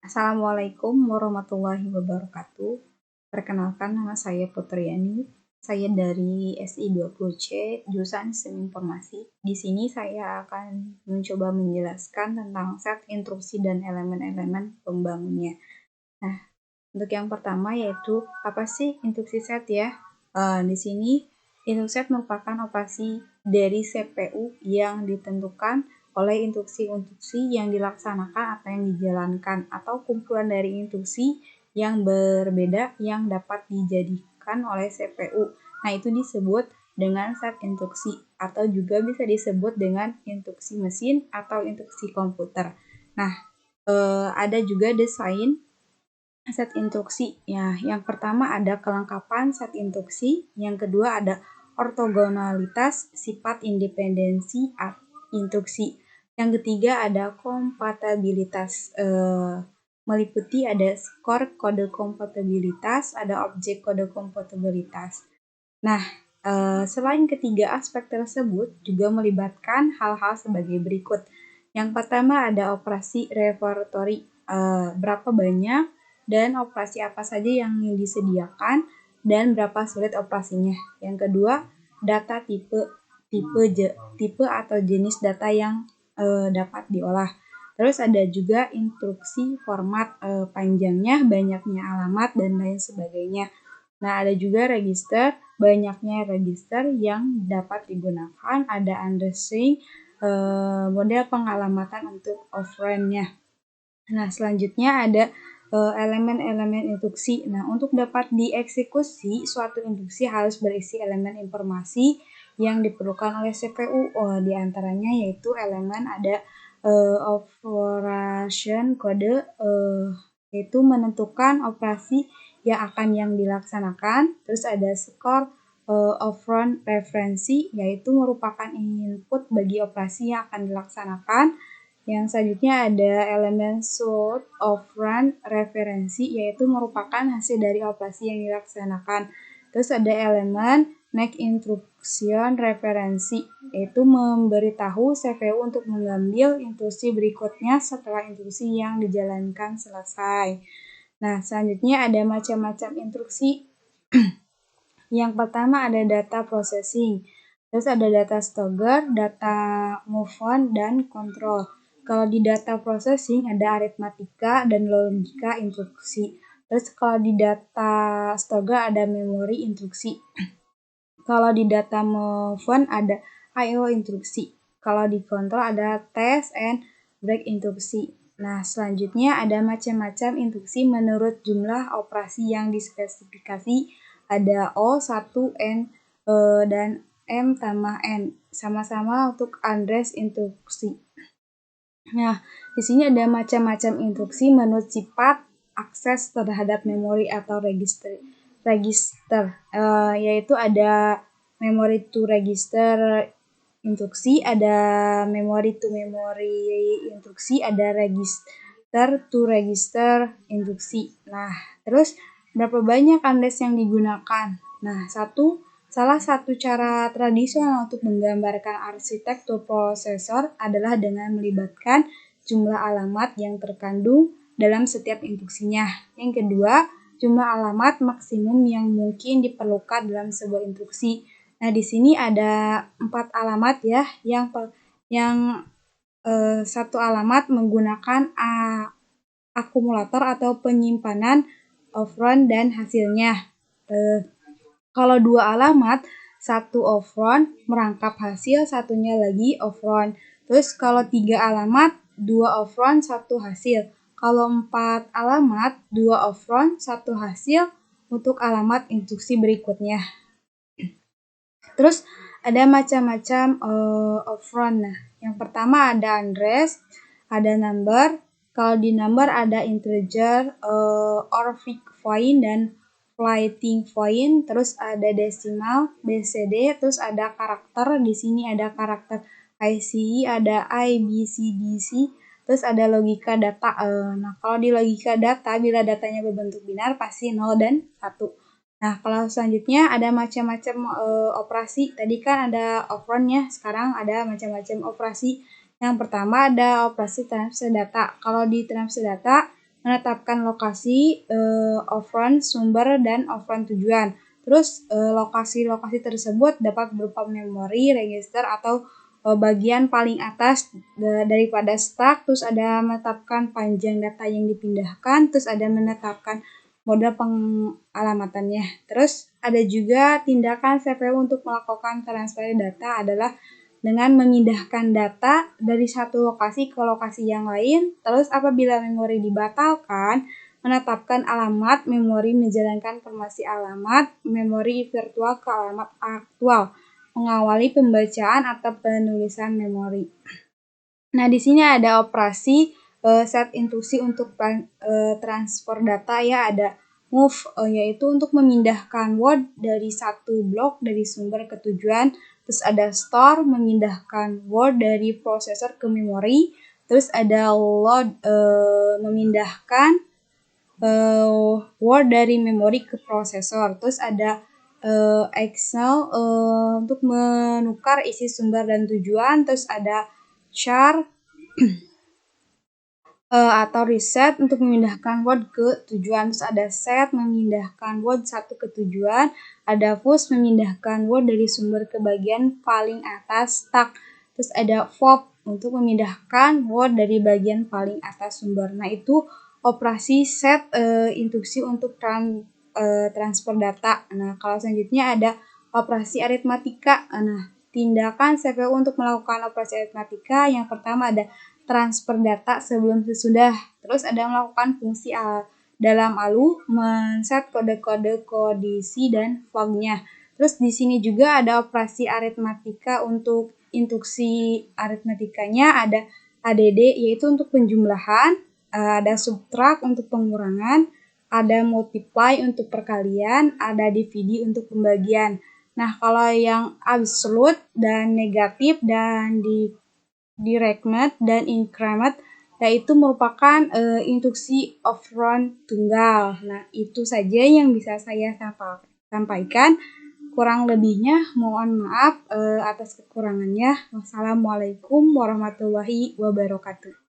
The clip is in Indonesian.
Assalamualaikum warahmatullahi wabarakatuh. Perkenalkan, nama saya Putriani. Saya dari SI20C, jurusan Sistem Informasi. Di sini saya akan mencoba menjelaskan tentang set instruksi dan elemen-elemen pembangunnya. Nah, untuk yang pertama yaitu apa sih instruksi set ya? Di sini instruksi set merupakan operasi dari CPU yang ditentukan oleh instruksi-instruksi yang dilaksanakan atau yang dijalankan atau kumpulan dari instruksi yang berbeda yang dapat dijadikan oleh CPU. Nah, itu disebut dengan set instruksi atau juga bisa disebut dengan instruksi mesin atau instruksi komputer. Nah, ada juga desain set instruksi. Ya, yang pertama ada kelengkapan set instruksi, yang kedua ada ortogonalitas, sifat independensi instruksi. Yang ketiga ada kompatibilitas, meliputi ada skor kode kompatibilitas, ada objek kode kompatibilitas. Nah, selain ketiga aspek tersebut juga melibatkan hal-hal sebagai berikut. Yang pertama ada operasi repertory, berapa banyak dan operasi apa saja yang disediakan dan berapa sulit operasinya. Yang kedua, data tipe atau jenis data yang dapat diolah. Terus ada juga instruksi format, panjangnya, banyaknya alamat, dan lain sebagainya. Nah, ada juga register, banyaknya register yang dapat digunakan. Ada understanding, model pengalamatan untuk operandnya. Nah, selanjutnya ada elemen-elemen instruksi. Nah, untuk dapat dieksekusi, suatu instruksi harus berisi elemen informasi yang diperlukan oleh CPU. Di antaranya yaitu elemen ada operation kode, yaitu menentukan operasi yang dilaksanakan. Terus ada skor operon referensi, yaitu merupakan input bagi operasi yang akan dilaksanakan. Yang selanjutnya ada elemen sort operand referensi, yaitu merupakan hasil dari operasi yang dilaksanakan. Terus ada elemen next instruction referensi, yaitu memberitahu CPU untuk mengambil instruksi berikutnya setelah instruksi yang dijalankan selesai. Nah, selanjutnya ada macam-macam instruksi. Yang pertama ada data processing, terus ada data storer, data move on, dan control. Kalau di data processing ada aritmatika dan logika instruksi. Terus kalau di data storer ada memori instruksi. Kalau di data move on ada I/O instruksi. Kalau di control ada test and break instruksi. Nah, selanjutnya ada macam-macam instruksi menurut jumlah operasi yang dispesifikasi. Ada O, 1, N, dan M tambah N. Sama-sama untuk address instruksi. Nah, di sini ada macam-macam instruksi menurut sifat akses terhadap memori atau register, yaitu ada memory to register instruksi, ada memory to memory instruksi, ada register to register instruksi. Nah, terus berapa banyak address yang digunakan? Nah, salah satu cara tradisional untuk menggambarkan arsitektur prosesor adalah dengan melibatkan jumlah alamat yang terkandung dalam setiap instruksinya. Yang kedua, jumlah alamat maksimum yang mungkin diperlukan dalam sebuah instruksi. Nah, di sini ada 4 alamat ya, yang satu alamat menggunakan akumulator atau penyimpanan operon dan hasilnya. Kalau 2 alamat, satu operon merangkap hasil, satunya lagi operon. Terus kalau 3 alamat, 2 operon, 1 hasil. Kalau 4 alamat, 2 operon, 1 hasil untuk alamat instruksi berikutnya. Terus ada macam-macam operon. Nah, yang pertama ada address, ada number. Kalau di number ada integer, orphic point, dan floating point. Terus ada decimal, BCD. Terus ada karakter. Di sini ada karakter ICE, ada IBCDC. Terus ada logika data. Nah, kalau di logika data, bila datanya berbentuk binar pasti 0 dan 1. Nah, kalau selanjutnya ada macam-macam operasi. Tadi kan ada operon ya, sekarang ada macam-macam operasi. Yang pertama ada operasi transfer data. Kalau di transfer data, menetapkan lokasi, operand sumber, dan operand tujuan. Terus lokasi-lokasi tersebut dapat berupa memori, register, atau bagian paling atas daripada stack. Terus ada menetapkan panjang data yang dipindahkan. Terus ada menetapkan mode pengalamannya. Terus ada juga tindakan CPU untuk melakukan transfer data adalah dengan memindahkan data dari satu lokasi ke lokasi yang lain. Terus apabila memori dibatalkan, menetapkan alamat memori, menjalankan formasi alamat memori virtual ke alamat aktual, mengawali pembacaan atau penulisan memori. Nah, di sini ada operasi set instruksi untuk transfer data ya, ada move yaitu untuk memindahkan word dari satu blok dari sumber ke tujuan. Terus ada store, memindahkan word dari prosesor ke memori. Terus ada load, memindahkan word dari memori ke prosesor. Terus ada Excel untuk menukar isi sumber dan tujuan. Terus ada char atau reset untuk memindahkan word ke tujuan. Terus ada set, memindahkan word satu ke tujuan. Ada push, memindahkan word dari sumber ke bagian paling atas stack. Terus ada pop untuk memindahkan word dari bagian paling atas sumber. Nah, itu operasi set instruksi untuk transfer data. Nah, kalau selanjutnya ada operasi aritmatika. Nah, tindakan CPU untuk melakukan operasi aritmatika yang pertama ada transfer data sebelum sesudah. Terus ada melakukan fungsi dalam ALU, men-set kode-kode kondisi dan flagnya. Terus di sini juga ada operasi aritmatika untuk instruksi aritmatikanya, ada ADD yaitu untuk penjumlahan, ada subtract untuk pengurangan, ada multiply untuk perkalian, ada divide untuk pembagian. Nah, kalau yang absolute dan negatif dan decrement dan increment yaitu merupakan instruksi operand tunggal. Nah, itu saja yang bisa saya sampaikan. Kurang lebihnya mohon maaf atas kekurangannya. Wassalamualaikum warahmatullahi wabarakatuh.